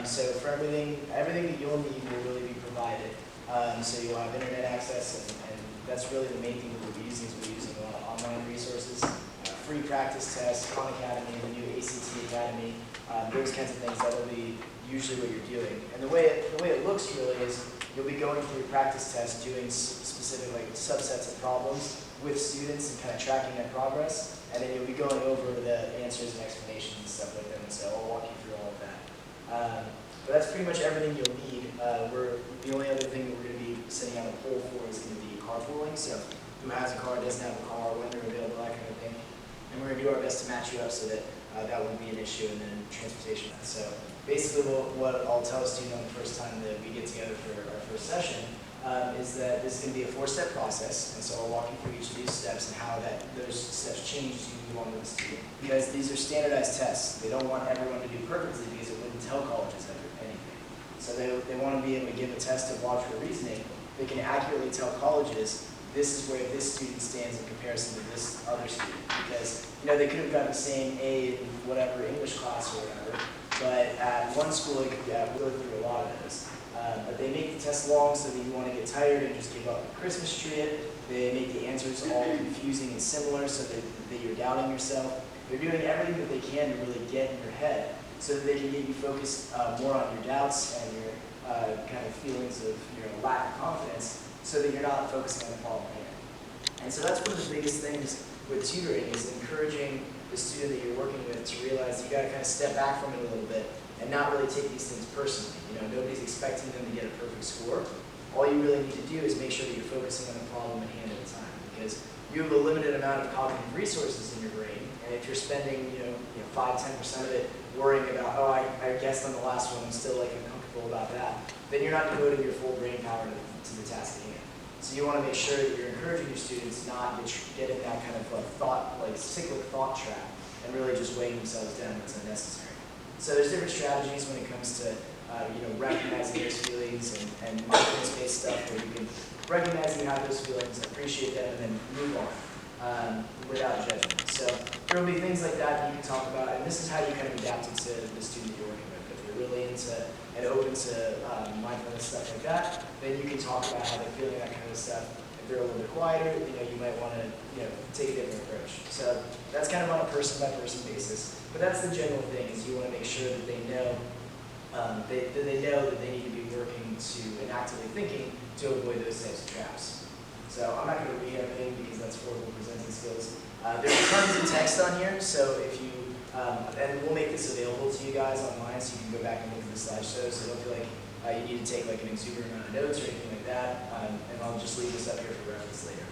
So for everything that you'll need will really be provided. So you'll have internet access, and that's really the main thing that we'll be using. Is we're using a lot of online resources, free practice tests, Khan Academy, the new ACT Academy, those kinds of things. That'll be usually what you're doing. And the way it looks really is you'll be going through practice tests, doing specific like subsets of problems with students and kind of tracking their progress. And then you'll be going over the answers and explanations and stuff like that. And so I'll walk you through all of that. But that's pretty much everything you'll need. The only other thing that we're going to be sending out a poll for is going to be carpooling. So who has a car, doesn't have a car, when they're available, that kind of thing. And we're going to do our best to match you up so that that won't be an issue, and then transportation. So basically what I'll tell a student on the first time that we get together for our first session is that this is going to be a 4-step process. And so I'll walk you through each of these steps and how those steps change as you move on with the student. Because these are standardized tests. They don't want everyone to do perfectly because it wouldn't tell colleges anything. So they want to be able to give a test of logical reasoning. They can accurately tell colleges this is where this student stands in comparison to this other student. Because they could have gotten the same A in whatever English class or whatever, but at one school they could go through a lot of those. But they make the test long so that you want to get tired and just give up and Christmas tree it. They make the answers all confusing and similar so that you're doubting yourself. They're doing everything that they can to really get in your head so that they can get you focused more on your doubts and your kind of feelings of your lack of confidence so that you're not focusing on the problem here. And so that's one of the biggest things with tutoring is encouraging the student that you're working with to realize you got to kind of step back from it a little bit and not really take these things personally. Nobody's expecting them to get a perfect score. All you really need to do is make sure that you're focusing on the problem at hand at a time, because you have a limited amount of cognitive resources in your brain, and if you're spending 5–10% of it worrying about, oh, I guessed on the last one, I'm still uncomfortable about that, then you're not devoting your full brain power to the task at hand. So you want to make sure that you're encouraging your students not to get in that kind of cyclic thought trap and really just weighing themselves down when it's unnecessary. So there's different strategies when it comes to recognizing those feelings and mindfulness-based stuff where you can recognize that you have those feelings, appreciate them, and then move on without judgment. So there will be things like that you can talk about, and this is how you kind of adapt it to the student you're working with. If they're really into and open to mindfulness stuff like that, then you can talk about how they're feeling, that kind of stuff. If they're a little bit quieter, you might want to take a different approach. So that's kind of on a person-by-person basis. But that's the general thing, is you want to make sure that they know that they need to be working to and actively thinking to avoid those types of traps. So I'm not going to read everything because that's horrible presenting skills. There's tons of text on here, so if you, and we'll make this available to you guys online so you can go back and look at the slideshow, so don't feel like you need to take an exuberant amount of notes or anything like that, and I'll just leave this up here for reference later.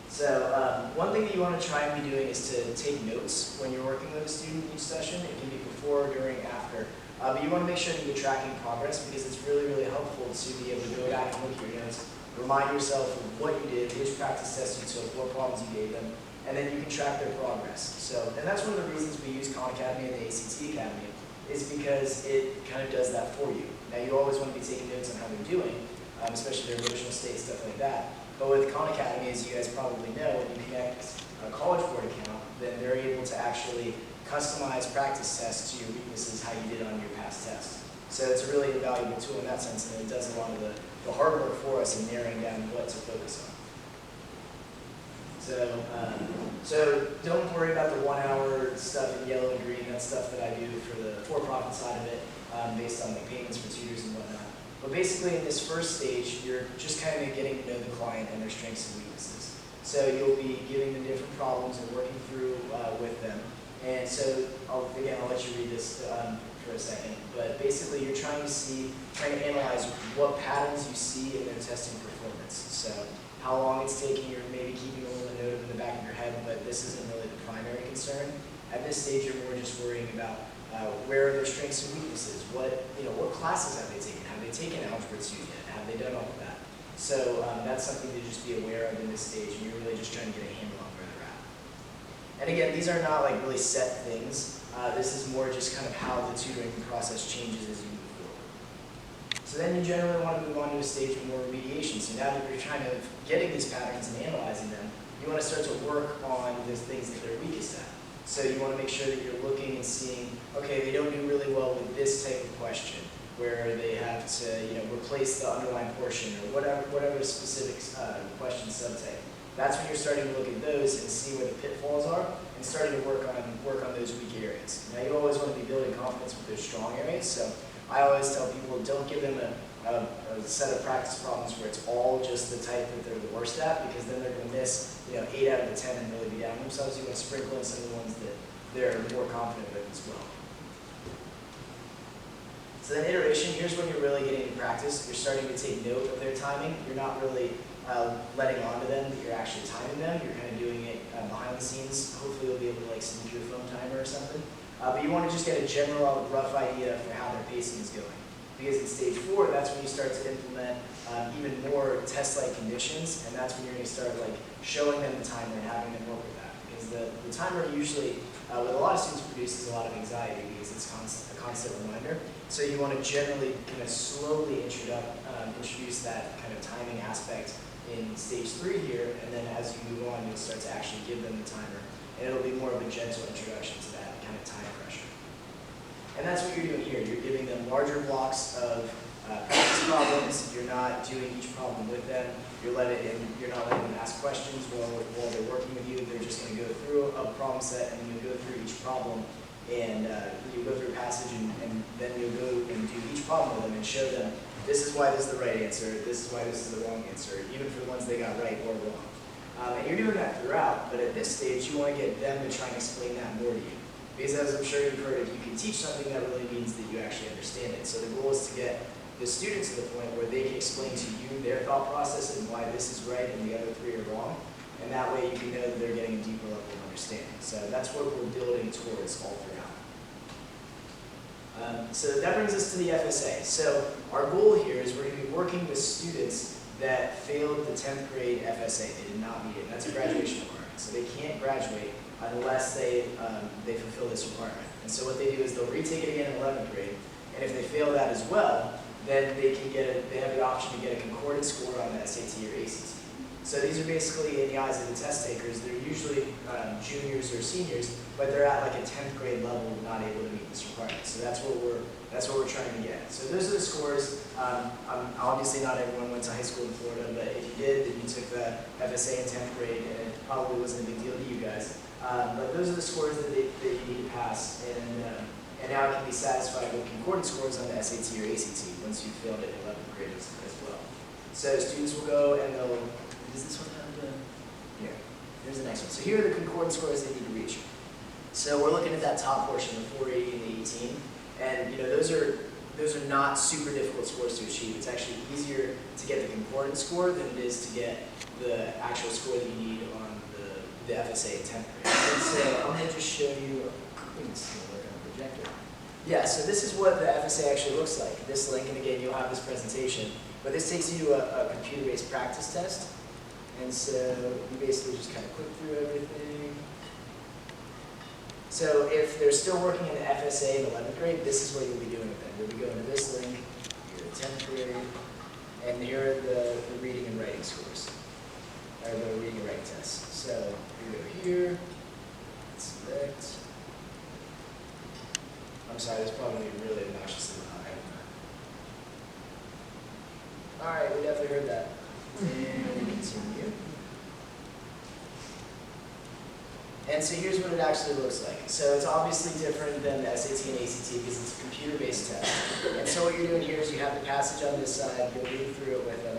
So one thing that you want to try and be doing is to take notes when you're working with a student each session. It can be before, during, after. But you want to make sure that you're tracking progress because it's really, really helpful to be able to go back and look at your notes, remind yourself of what you did, which practice tests you took, what problems you gave them, and then you can track their progress. And that's one of the reasons we use Khan Academy and the ACT Academy, is because it kind of does that for you. Now you always want to be taking notes on how they're doing, especially their emotional state, stuff like that. But with Khan Academy, as you guys probably know, when you connect a College Board account, then they're able to actually customize practice tests to your weaknesses, how you did on your past tests. So it's a really invaluable tool in that sense, and it does a lot of the hard work for us in narrowing down what to focus on. So don't worry about the 1 hour stuff in yellow and green. That's stuff that I do for the for-profit side of it, based on payments for tutors and whatnot. But basically in this first stage, you're just kind of getting to know the client and their strengths and weaknesses. So you'll be giving them different problems and working through with them. And so, I'll let you read this for a second, but basically you're trying to analyze what patterns you see in their testing performance. So how long it's taking, you're maybe keeping a little note in the back of your head, but this isn't really the primary concern. At this stage, you're more just worrying about where are their strengths and weaknesses, what classes have they taken? Have they taken Algebra 2 yet? Have they done all of that? So that's something to just be aware of in this stage, and you're really just trying to get a handle on where they're at. And again, these are not really set things. This is more just kind of how the tutoring process changes as you move forward. So then you generally want to move on to a stage of more remediation. So now that you're trying to getting these patterns and analyzing them, you want to start to work on the things that they're weakest at. So you want to make sure that you're looking and seeing, okay, they don't do really well with this type of question, where they have to, replace the underlying portion or whatever specific question subtype. That's when you're starting to look at those and see where the pitfalls are, and starting to work on those weak areas. Now you always want to be building confidence with those strong areas. So I always tell people, don't give them a set of practice problems where it's all just the type that they're the worst at, because then they're going to miss 8 out of the 10 and really be down on themselves. You want to sprinkle in some of the ones that they're more confident with as well. So then iteration, here's when you're really getting into practice. You're starting to take note of their timing. You're not really letting on to them that you're actually timing them. You're kind of doing it behind the scenes. Hopefully you'll be able to sneak your phone timer or something. But you want to just get a general rough idea for how their pacing is going. Because in stage 4, that's when you start to implement even more test-like conditions, and that's when you're going to start showing them the timer and having them work with that. Because the timer usually, with a lot of students, produces a lot of anxiety because it's a constant reminder. So you want to generally kind of slowly introduce that kind of timing aspect in stage 3 here, and then as you move on, you'll start to actually give them the timer, and it'll be more of a gentle introduction to that kind of time pressure. And that's what you're doing here. You're giving them larger blocks of practice problems. You're not doing each problem with them. You're not letting them ask questions while they're working with you. They're just going to go through a problem set, and then you'll go through each problem, and you'll go through a passage, and then you'll go and do each problem with them and show them, this is why this is the right answer, this is why this is the wrong answer, even for the ones they got right or wrong. And you're doing that throughout, but at this stage, you want to get them to try and explain that more to you. Because as I'm sure you've heard, if you can teach something, that really means that you actually understand it. So the goal is to get the students to the point where they can explain to you their thought process and why this is right and the other 3 are wrong. And that way you can know that they're getting a deeper level of understanding. So that's what we're building towards all throughout. So that brings us to the FSA. So our goal here is we're going to be working with students that failed the 10th grade FSA. They did not meet it. That's a graduation requirement. So they can't graduate unless they fulfill this requirement. And so what they do is they'll retake it again in 11th grade, and if they fail that as well, then they have the option to get a concordant score on the SAT or ACT. So these are basically, in the eyes of the test takers, they're usually juniors or seniors, but they're at a 10th grade level, not able to meet this requirement. So that's what we're trying to get. So those are the scores. Obviously not everyone went to high school in Florida, but if you did, then you took the FSA in 10th grade, and it probably wasn't a big deal to you guys. But those are the scores that you need to pass, and now it can be satisfied with concordant scores on the SAT or ACT once you've failed it in 11th grade as well. So students will go and does this one have the, here, here's the next one. So here are the concordant scores they need to reach. So we're looking at that top portion, the 480 and the 18, and those are not super difficult scores to achieve. It's actually easier to get the concordant score than it is to get the actual score that you need on the FSA in 10th grade. And so I'm going to just show you, a projector. Yeah, so this is what the FSA actually looks like. This link, and again, you'll have this presentation, but this takes you to a computer-based practice test. And so you basically just kind of click through everything. So if they're still working in the FSA in 11th grade, this is what you'll be doing with them. You'll be going to this link, you're in 10th grade, and here are the reading and writing scores, or the reading and writing tests. So you go here, select. I'm sorry, this is probably really obnoxiously loud. All right, we definitely heard that. And we continue. And so here's what it actually looks like. So it's obviously different than the SAT and ACT because it's a computer-based test. And so what you're doing here is you have the passage on this side, you'll read through it with them.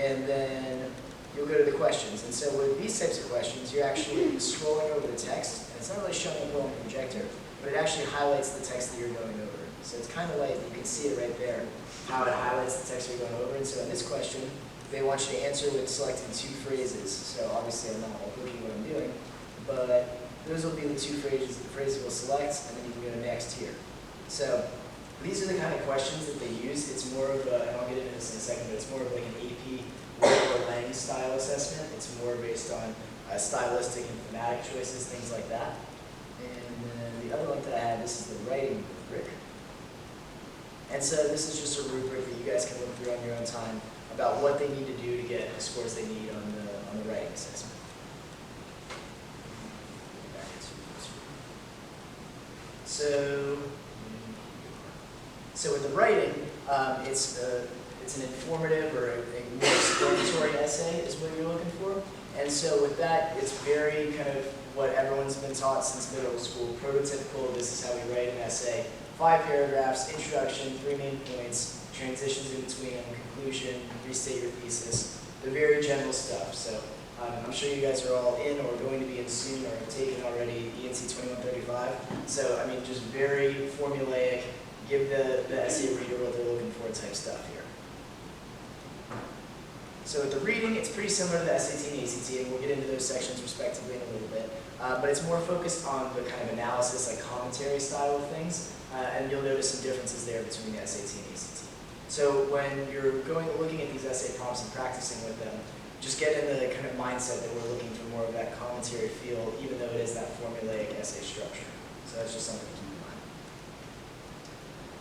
And then you'll go to the questions. And so with these types of questions, you're actually scrolling over the text, and it's not really showing up on the projector, but it actually highlights the text that you're going over. So it's kind of like, you can see it right there, how it highlights the text you're going over. And so in this question, they want you to answer with selecting 2 phrases. So obviously I'm not looking what I'm doing, but those will be the 2 phrases we'll select, and then you can go to next here. So these are the kind of questions that they use. It's more of a, and I'll get into this in a second, but it's more of like an AP or Lang style assessment. It's more based on stylistic and thematic choices, things like that. And then the other link that I had, this is the writing rubric. And so this is just a rubric that you guys can look through on your own time about what they need to do to get the scores they need on the writing assessment. So with the writing, it's an informative or a more explanatory essay is what you're looking for. And so with that, it's very kind of what everyone's been taught since middle school, prototypical, this is how we write an essay. 5 paragraphs, introduction, 3 main points, transitions in between them, conclusion, restate your thesis. The very general stuff. So I'm sure you guys are all in or going to be in soon or have taken already ENC 2135. So I mean, just very formulaic, give the essay reader what they're looking for type stuff here. So with the reading, it's pretty similar to the SAT and ACT, and we'll get into those sections respectively in a little bit. But it's more focused on the kind of analysis, like commentary style of things, and you'll notice some differences there between the SAT and ACT. So when you're looking at these essay prompts and practicing with them, just get in the kind of mindset that we're looking for more of that commentary feel, even though it is that formulaic essay structure. So that's just something to keep in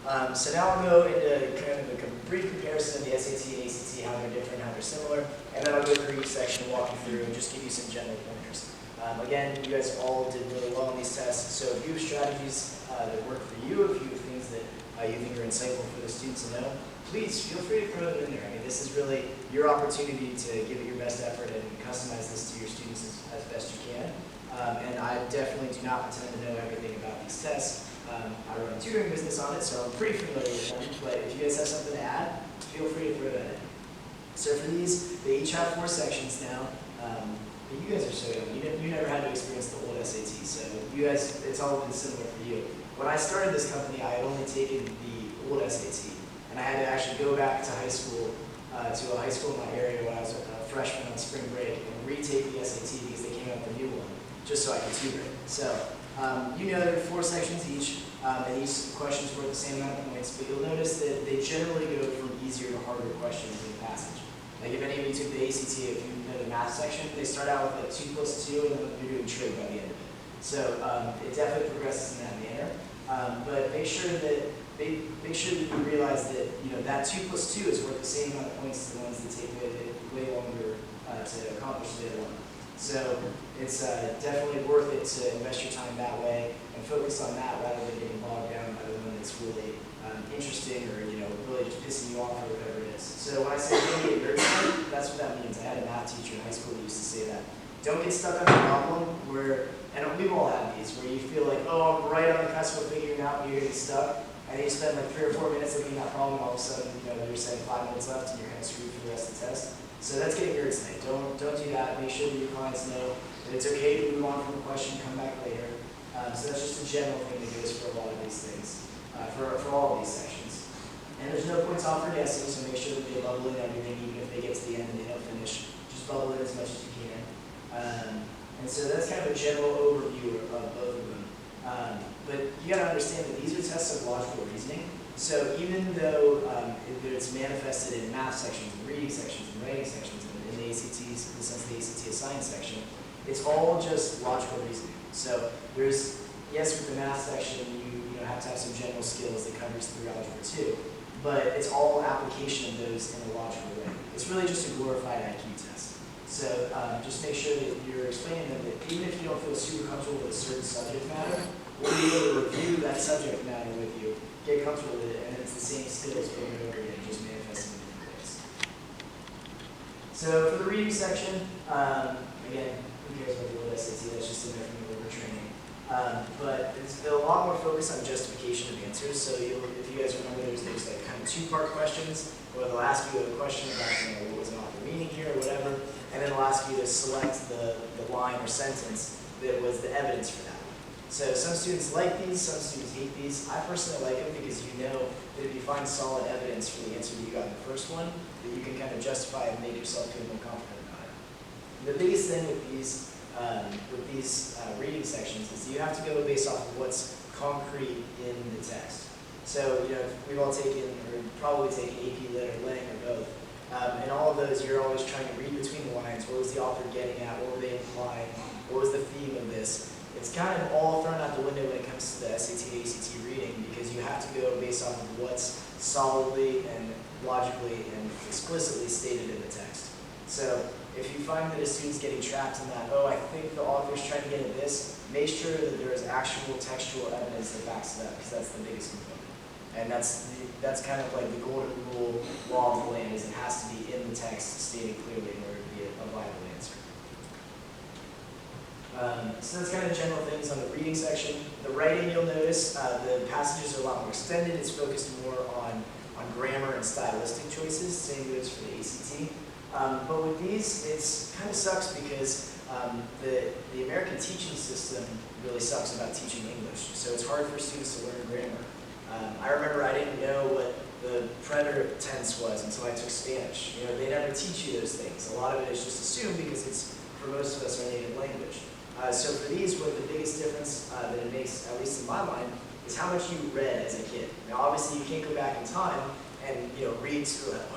mind. So now I'll go into kind of a brief comparison of the SAT and ACT, how they're different, how they're similar, and then I'll go through each section, walk you through, and just give you some general pointers. Again, you guys all did really well on these tests, so if you have strategies that work for you, if you have things that you think are insightful for the students to know, please feel free to throw them in there. I mean, this is really your opportunity to give it your best effort and customize this to your students as best you can. And I definitely do not pretend to know everything about these tests. I run a tutoring business on it, so I'm pretty familiar with them, but if you guys have something to add, feel free to throw that in. So for these, they each have 4 sections now. But you guys are so young. You never had to experience the old SAT, so you guys, it's all been similar for you. When I started this company, I had only taken the old SAT, and I had to actually go back to high school, to a high school in my area when I was a freshman on spring break, and retake the SAT because they came out with a new one, just so I could tutor it. So you know there are 4 sections each, and each question's worth the same amount of points, but you'll notice that they generally go from easier to harder questions in the passage. Like if any of you took the ACT, if you know the math section, they start out with like 2 plus 2, and then you're doing trig by the end of it. So it definitely progresses in that manner. But make sure that you realize that that 2 plus 2 is worth the same amount of points as the ones that take way longer to accomplish the other one. So it's definitely worth it to invest your time that way and focus on that rather than getting bogged down by the one that's really interesting or really just pissing you off or whatever it is. So when I say don't get nerd smart, that's what that means. I had a math teacher in high school who used to say that. Don't get stuck on a problem where, and we've all had these, where you feel like, oh, I'm right on the cusp of figuring out when you're getting stuck, and you spend like 3 or 4 minutes looking at that problem, and all of a sudden, you're saying 5 minutes left, and you're kind of screwed for the rest of the test. So that's getting nerd smart. Don't do that. Make sure that your clients know that it's okay to move on from a question, come back later. So that's just a general thing that goes for a lot of these things, for all of these sections. And there's no points offered essays, so make sure that they bubble in everything, even if they get to the end and they don't finish. Just bubble in as much as you can. And so that's kind of a general overview of both of them. But you got to understand that these are tests of logical reasoning. So even though it's manifested in math sections, and reading sections, and writing sections, and in the ACTs, in the sense of the ACT science section, it's all just logical reasoning. So there's, yes, with the math section, you have to have some general skills that covers through algebra too. But it's all application of those in a logical way. It's really just a glorified IQ test. So just make sure that you're explaining them that even if you don't feel super comfortable with a certain subject matter, we'll be able to review that subject matter with you, get comfortable with it, and it's the same skills over and over again, just manifesting in different ways. So for the reading section, again, who cares about the old SAT? That's just in there from the labor training. But it's a lot more focused on justification of answers. So if you guys remember, there's like kind of 2-part questions, where they'll ask you a question about what was an author meaning here or whatever, and then they'll ask you to select the line or sentence that was the evidence for that. So some students like these, some students hate these. I personally like them because you know that if you find solid evidence for the answer that you got in the first one, that you can kind of justify and make yourself feel more confident about it. The biggest thing with these reading sections is you have to go based off of what's concrete in the text. So, we've all taken, or probably taken AP Lit or Ling or both. And all of those, you're always trying to read between the lines. What was the author getting at? What were they implying? What was the theme of this? It's kind of all thrown out the window when it comes to the SAT, ACT reading, because you have to go based off of what's solidly and logically and explicitly stated in the text. So If you find that a student's getting trapped in that, oh, I think the author's trying to get at this, make sure that there is actual textual evidence that backs it up, because that's the biggest component. And that's kind of like the golden rule law of the land, is it has to be in the text stated clearly in order to be a viable answer. So that's kind of general things on the reading section. The writing, you'll notice, the passages are a lot more extended. It's focused more on grammar and stylistic choices. Same goes for the ACT. But with these, it kind of sucks because the American teaching system really sucks about teaching English. So it's hard for students to learn grammar. I remember I didn't know what the preterite tense was until I took Spanish. You know, they never teach you those things. A lot of it is just assumed because it's, for most of us, our native language. So for these, what the biggest difference that it makes, at least in my mind, is how much you read as a kid. Now, obviously, you can't go back in time and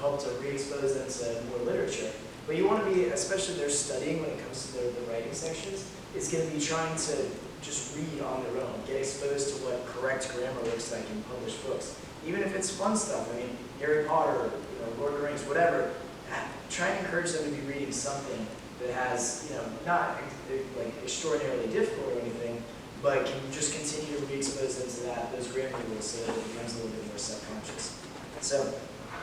help to re-expose them to more literature. But you want to be, especially if they're studying when it comes to the writing sections, is going to be trying to just read on their own, get exposed to what correct grammar looks like in published books. Even if it's fun stuff, I mean, Harry Potter, Lord of the Rings, whatever, try and encourage them to be reading something that has, not like extraordinarily difficult or anything, but can just continue to re-expose them to those grammar rules so that it becomes a little bit more subconscious. So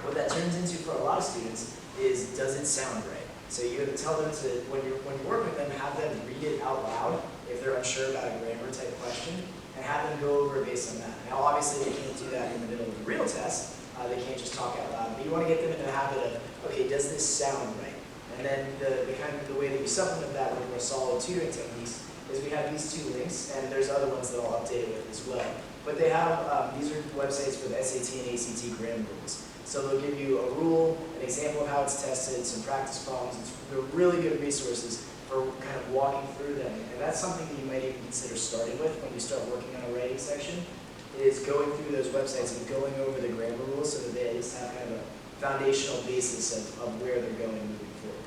what that turns into for a lot of students is, does it sound right? So you have to tell them to, when you work with them, have them read it out loud if they're unsure about a grammar type question, and have them go over it based on that. Now obviously they can't do that in the middle of the real test, they can't just talk out loud, but you want to get them in the habit of, okay, does this sound right? And then the way that you supplement that with more solid tutoring techniques is we have these two links, and there's other ones that I'll update it with as well. But they have, these are websites for the SAT and ACT grammar rules. So they'll give you a rule, an example of how it's tested, some practice problems. They're really good resources for kind of walking through them. And that's something that you might even consider starting with when you start working on a writing section, is going through those websites and going over the grammar rules so that they at least have kind of a foundational basis of where they're going moving forward.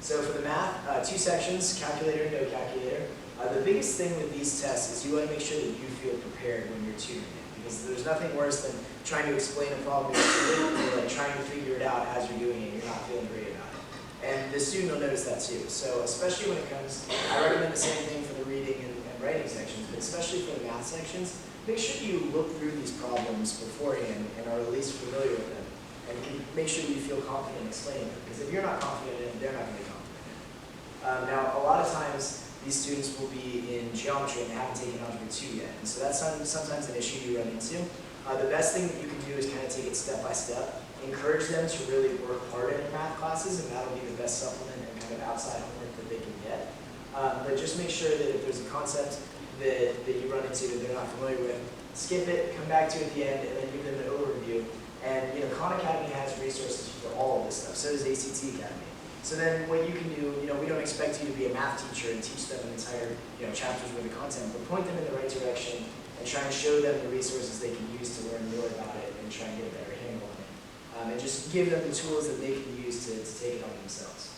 So for the math, two sections, calculator and no calculator. The biggest thing with these tests is you want to make sure that you feel prepared when you're tutoring it, because there's nothing worse than trying to explain a problem to a student or like trying to figure it out as you're doing it and you're not feeling great about it. And the student will notice that too. So especially when it comes, I recommend the same thing for the reading and writing sections, but especially for the math sections, make sure you look through these problems beforehand and are at least familiar with them. And make sure you feel confident explaining them, because if you're not confident in it, they're not going to be confident in it. Now, a lot of times, these students will be in geometry and they haven't taken Algebra 2 yet. And so that's sometimes an issue you run into. The best thing that you can do is kind of take it step by step. Encourage them to really work hard in math classes, and that'll be the best supplement and kind of outside homework that they can get. But just make sure that if there's a concept that you run into that they're not familiar with, skip it, come back to it at the end, and then give them an overview. And Khan Academy has resources for all of this stuff. So does ACT Academy. So then what you can do, we don't expect you to be a math teacher and teach them an entire, chapters worth of content, but point them in the right direction and try and show them the resources they can use to learn more about it and try and get a better handle on it. And just give them the tools that they can use to take it on themselves.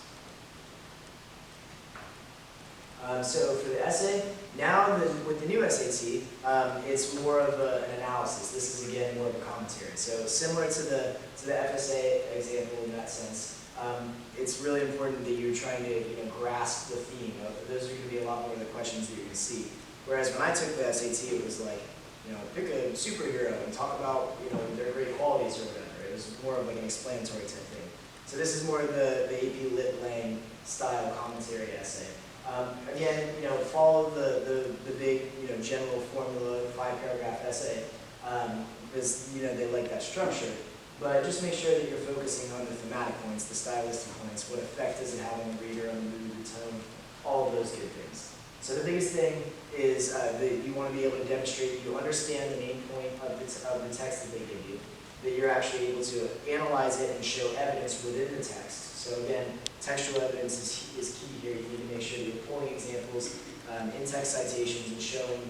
So for the essay, now with the new SAT, it's more of an analysis. This is again more of a commentary. So similar to the FSA example in that sense. It's really important that you're trying to grasp the theme. Those are going to be a lot more of the questions that you're going to see. Whereas when I took the SAT, it was like, pick a superhero and talk about their great qualities or whatever. It was more of like an explanatory type thing. So this is more of the AP Lit Lang style commentary essay. Again, follow the big general formula 5-paragraph essay because they like that structure. But just make sure that you're focusing on the thematic points, the stylistic points, what effect does it have on the reader, on the mood, the tone, all of those good things. So the biggest thing is that you want to be able to demonstrate that you understand the main point of the text that they give you, that you're actually able to analyze it and show evidence within the text. So again, textual evidence is key here. You need to make sure that you're pulling examples, in-text citations, and showing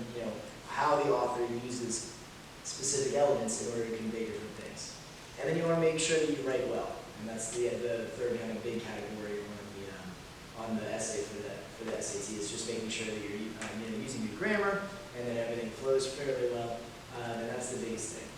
how the author uses specific elements in order to convey different things. And then you want to make sure that you write well, and that's the third kind of big category on the essay for the SAT. Is just making sure that you're using good grammar and that everything flows fairly well, and that's the biggest thing.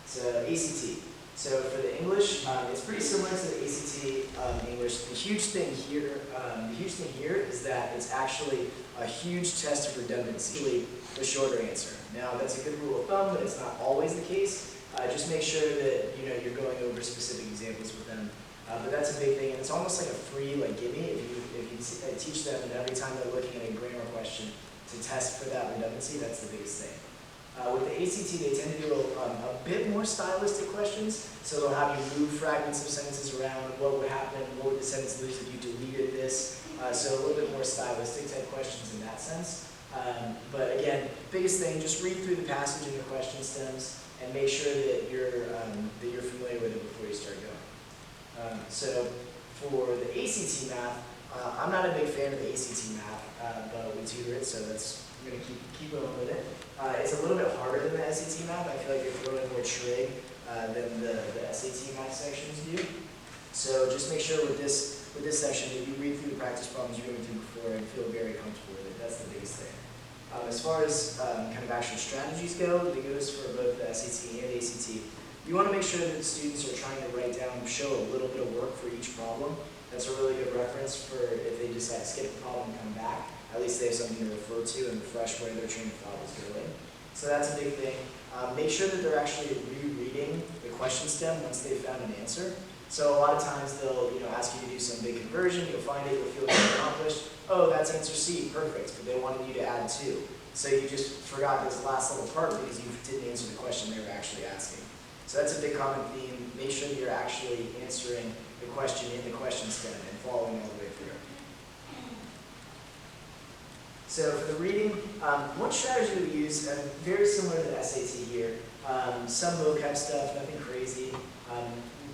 So ACT. So for the English, it's pretty similar to the ACT English. The huge thing here is that it's actually a huge test of redundancy, usually the shorter answer. Now that's a good rule of thumb, but it's not always the case. Just make sure that you're going over specific examples with them. But that's a big thing, and it's almost like a free gimme if you teach them, and every time they're looking at a grammar question to test for that redundancy. That's the biggest thing. With the ACT, they tend to do a bit more stylistic questions, so they'll have you move fragments of sentences around. What would happen? What would the sentence lose if you deleted this? So a little bit more stylistic type questions in that sense. But again, biggest thing, just read through the passage in the question stems and make sure that you're familiar with it before you start going. So for the ACT math, I'm not a big fan of the ACT math, but we tutor it, so I'm going to keep going with it. It's a little bit harder than the SAT math. I feel like you're throwing more trig than the SAT math sections do. So just make sure with this section that you read through the practice problems you went through before and feel very comfortable with it. That's the biggest thing. As far as kind of actual strategies go, that goes for both the SAT and the ACT. You want to make sure that the students are trying to write down, show a little bit of work for each problem. That's a really good reference for if they decide to skip the problem and come back. At least they have something to refer to and refresh where their train of thought is going. So that's a big thing. Make sure that they're actually rereading the question stem once they've found an answer. So a lot of times they'll ask you to do some big conversion. You'll find it, you'll feel accomplished. Oh, that's answer C, perfect. But they wanted you to add 2. So you just forgot this last little part because you didn't answer the question they were actually asking. So that's a big common theme. Make sure that you're actually answering the question in the question stem and following all the way through. So for the reading, one strategy we use, very similar to the SAT here, some vocab stuff, nothing crazy.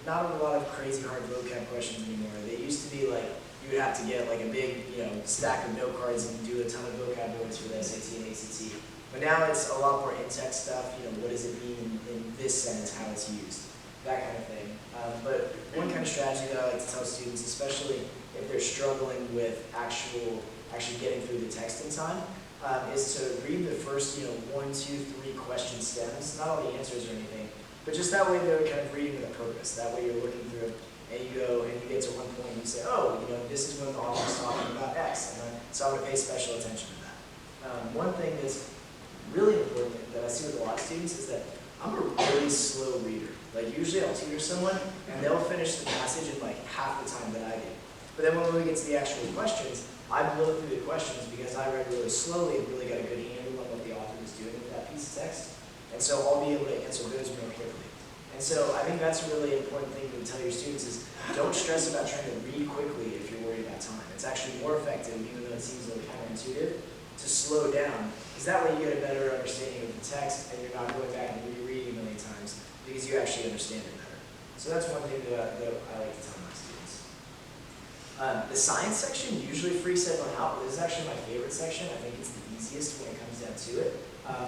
Not a lot of crazy hard vocab questions anymore. They used to be like, you would have to get like a big stack of note cards and do a ton of vocab words for the SAT and ACT. But now it's a lot more in-text stuff, what does it mean in this sentence, how it's used, that kind of thing. But one kind of strategy that I like to tell students, especially if they're struggling with actually getting through the text in time, is to read the first 1, 2, 3 question stems, not all the answers or anything, but just that way they're kind of reading with a purpose. That way you're looking through it and you go and you get to one point and you say, oh, this is when the author's talking about X, and so I'm going to pay special attention to that. One thing that's really important that I see with a lot of students is that I'm a really slow reader. Like usually I'll tutor someone and they'll finish the passage in like half the time that I do. But then when we get to the actual questions, I blow through the questions because I read really slowly and really got a good handle on what the author was doing with that piece of text. And so I'll be able to answer those more quickly. And so I think that's a really important thing to tell your students is don't stress about trying to read quickly if you're worried about time. It's actually more effective, even though it seems a little counterintuitive, to slow down, because that way you get a better understanding of the text and you're not going back and rereading many times because you actually understand it better. So that's one thing that I like to tell my students. The science section usually freaks everyone out, but this is actually my favorite section. I think it's the easiest when it comes down to it.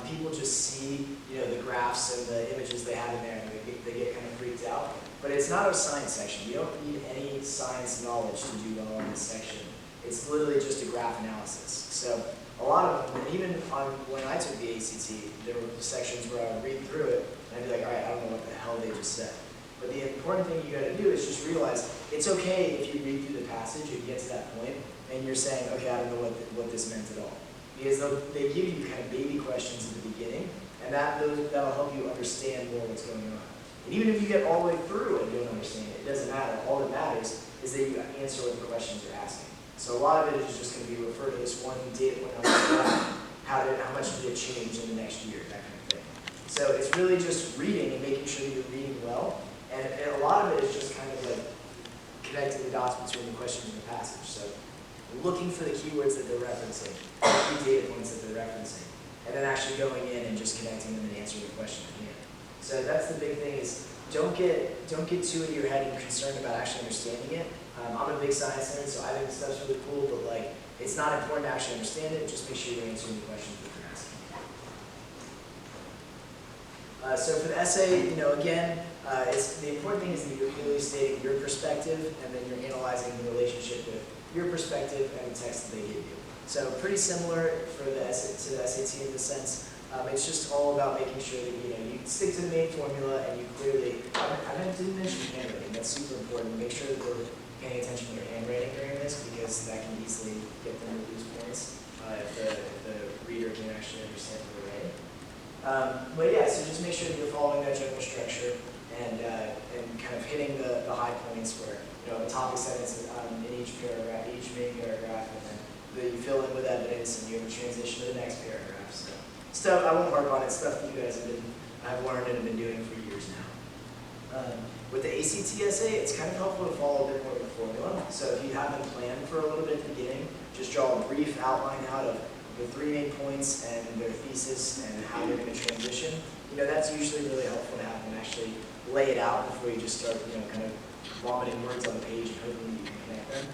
People just see the graphs and the images they have in there and they get kind of freaked out. But it's not a science section. You don't need any science knowledge to do well in this section. It's literally just a graph analysis. So a lot of them, and even when I took the ACT, there were sections where I would read through it and I'd be like, all right, I don't know what the hell they just said. But the important thing you got to do is just realize it's okay if you read through the passage and get to that point and you're saying, okay, I don't know what this meant at all. Because they give you kind of baby questions in the beginning, and that'll help you understand more what's going on. And even if you get all the way through and you don't understand it, it doesn't matter. All that matters is that you answer what the questions you're asking. So a lot of it is just going to be refer to this one data point on the graph. How much did it change in the next year, that kind of thing. So it's really just reading and making sure that you're reading well. And a lot of it is just kind of like connecting the dots between the questions and the passage. So looking for the keywords that they're referencing, the data points that they're referencing, and then actually going in and just connecting them and answering the question at hand. So that's the big thing is don't get too into your head and concerned about actually understanding it. I'm a big science nerd, so I think this stuff's really cool, but like it's not important to actually understand it. Just make sure you're answering the questions that they're asking. So for the essay, again, the important thing is that you're clearly stating your perspective, and then you're analyzing the relationship with your perspective and the text that they give you. So pretty similar for to the SAT in the sense, It's just all about making sure that you stick to the main formula and you clearly. I didn't mention handwriting. That's super important. Make sure that they're paying attention to their handwriting during this because that can easily get them to lose points if the reader can actually understand what they're writing. But yeah, so just make sure that you're following that general structure and kind of hitting the high points where a topic sentence in each paragraph, each main paragraph, and then you fill in with evidence and you have a transition to the next paragraph. So stuff I won't harp on it. Stuff that you guys have learned and have been doing for years now. With the ACT essay, it's kind of helpful to follow a bit more of the formula. So if you have them planned for a little bit at the beginning, just draw a brief outline out of the 3 main points and their thesis and how they're going to transition. That's usually really helpful to have them actually lay it out before you just start, kind of vomiting words on the page and hoping you can connect them.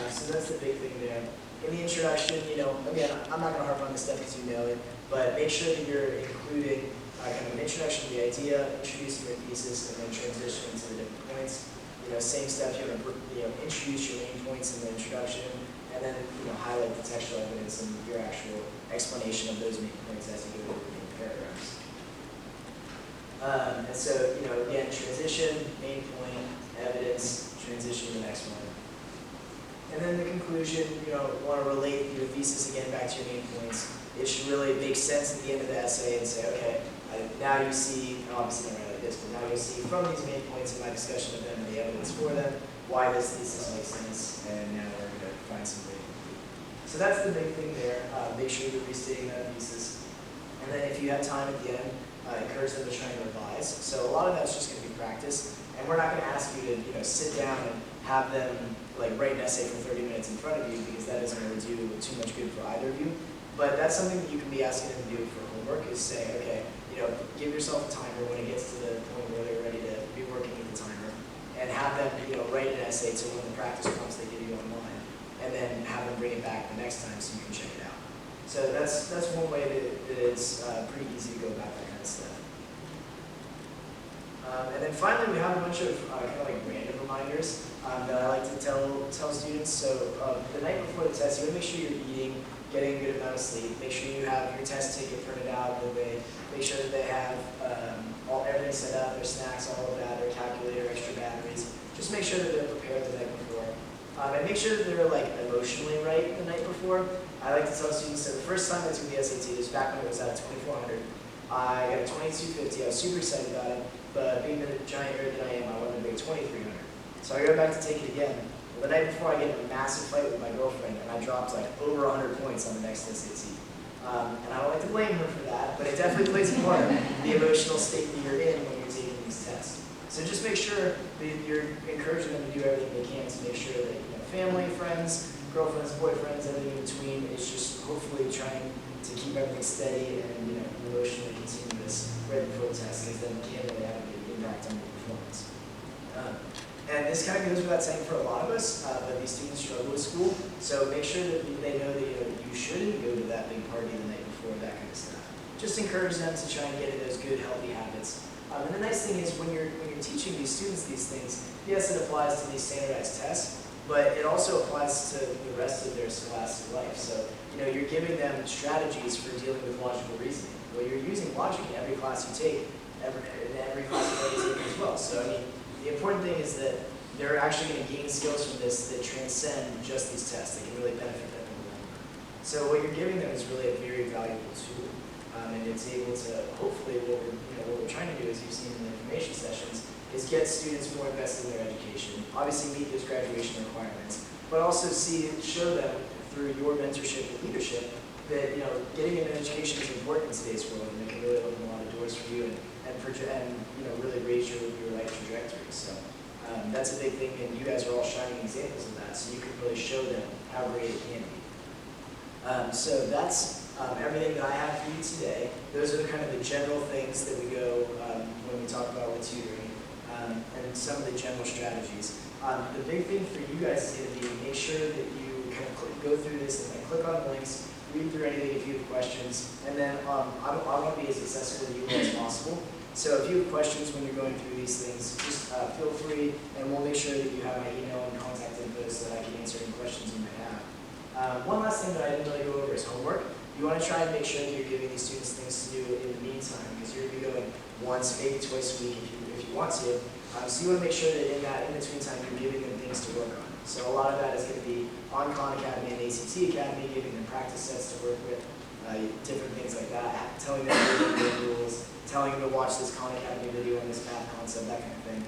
So that's the big thing there. In the introduction, again, I'm not going to harp on this stuff because you know it, but make sure that you're including kind of an introduction to the idea, introducing your thesis, and then transitioning to the different points. Same stuff, you're going to introduce your main points in the introduction, and then highlight the textual evidence and your actual explanation of those main points as you go through the main paragraphs. And so, again, transition, main point, evidence, transition to the next one. And then the conclusion, want to relate your thesis again back to your main points. It should really make sense at the end of the essay and say, okay, now you see, obviously not like this, but now you see from these main points in my discussion of them and the evidence for them, why this thesis makes sense, and now we're going to find some way to conclude. So that's the big thing there. Make sure you're restating that thesis. And then if you have time at the end, encourage them to try and revise. So a lot of that's just going to be practice. And we're not going to ask you to sit down and have them write an essay for 30 minutes in front of you because that isn't going to do too much good for either of you. But that's something that you can be asking them to do for homework is say, okay, give yourself a timer when it gets to the point where they're ready to be working with the timer, and have them write an essay to when the practice prompts they give you online, and then have them bring it back the next time so you can check it out. So that's one way that it's pretty easy to go about that kind of stuff. And then finally, we have a bunch of kind of random reminders that I like to tell students. So the night before the test, you want to make sure you're eating, getting a good amount of sleep. Make sure you have your test ticket printed out. Make sure that they have everything set up, their snacks, all of that, their calculator, extra batteries. Just make sure that they're prepared the night before. And make sure that they're emotionally right the night before. I like to tell students that the first time I took the SAT, this was back when it was at 2400. I got a 2250. I was super excited about it, but being the giant nerd that I am, I wanted to make 2300. So I go back to take it again. Well, the night before, I get in a massive fight with my girlfriend, and I dropped over 100 points on the next SAT. And I don't like to blame her for that, but it definitely plays a part in the emotional state that you're in when you're taking these tests. So just make sure that you're encouraging them to do everything they can to make sure that family, friends, girlfriends, boyfriends, everything in between is just hopefully trying to keep everything steady and emotionally continuous right before the test, because then it can't really have a big impact on your performance. And this kind of goes without saying for a lot of us, but these students struggle with school, so make sure that they know that you shouldn't go to that big party the night before, that kind of stuff. Just encourage them to try and get in those good, healthy habits. And the nice thing is when you're teaching these students these things, yes, it applies to these standardized tests, but it also applies to the rest of their scholastic life. So you're giving them strategies for dealing with logical reasoning. Well, you're using logic in every class you take, in every class you've already taken as well. So the important thing is that they're actually going to gain skills from this that transcend just these tests. They can really benefit them in the long run. So what you're giving them is really a very valuable tool, and it's able to hopefully what we're trying to do, as you've seen in the information sessions, is get students more invested in their education. Obviously meet those graduation requirements, but also show them through your mentorship and leadership that getting an education is important in today's world, and it can really open a lot of doors for you and really raise your life trajectory. So that's a big thing, and you guys are all shining examples of that, so you can really show them how great it can be. So that's everything that I have for you today. Those are kind of the general things that we go when we talk about with tutoring, and some of the general strategies. The big thing for you guys is going to be make sure that you kind of go through this and click on the links, read through anything if you have questions, and then I want to be as accessible to you as possible. So if you have questions when you're going through these things, just feel free, and we'll make sure that you have my email and contact info so that I can answer any questions you may have. One last thing that I didn't really go over is homework. you want to try and make sure that you're giving these students things to do in the meantime, because you're going to be going once, maybe twice a week if you want to. So you want to make sure that in that in-between time, you're giving them things to work on. So a lot of that is going to be on Khan Academy and ACT Academy, giving them practice sets to work with, different things like that, telling them the rules, telling them to watch this Khan Academy video on this math concept, that kind of thing.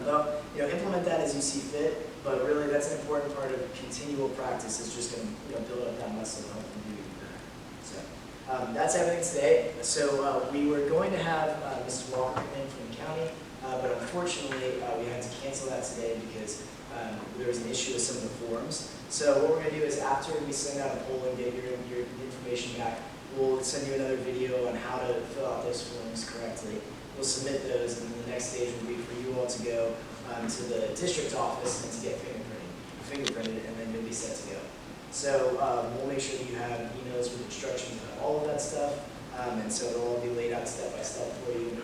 But implement that as you see fit, but really that's an important part of continual practice, is just going to build up that muscle and help them do even better. So that's everything today. So we were going to have Mr. Walker come in from the county, but unfortunately we had to cancel that today because there was an issue with some of the forms. So what we're going to do is, after we send out a poll and get your information back, we'll send you another video on how to fill out those forms correctly. We'll submit those, and then the next stage will be for you all to go to the district office and to get fingerprinted, and then you'll be set to go. So we'll make sure that you have emails with instructions about all of that stuff, and so it'll all be laid out step by step for you.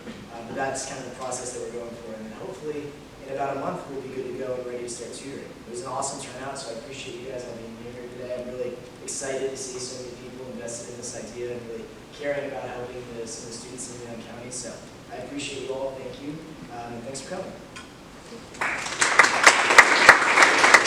But that's kind of the process that we're going for, and then hopefully in about a month we'll be good to go and ready to start tutoring. It was an awesome turnout, so I appreciate you guys all being here today. I'm really excited to see so many people invested in this idea and really caring about helping some of the students in the County. So I appreciate you all. Thank you, and thanks for coming.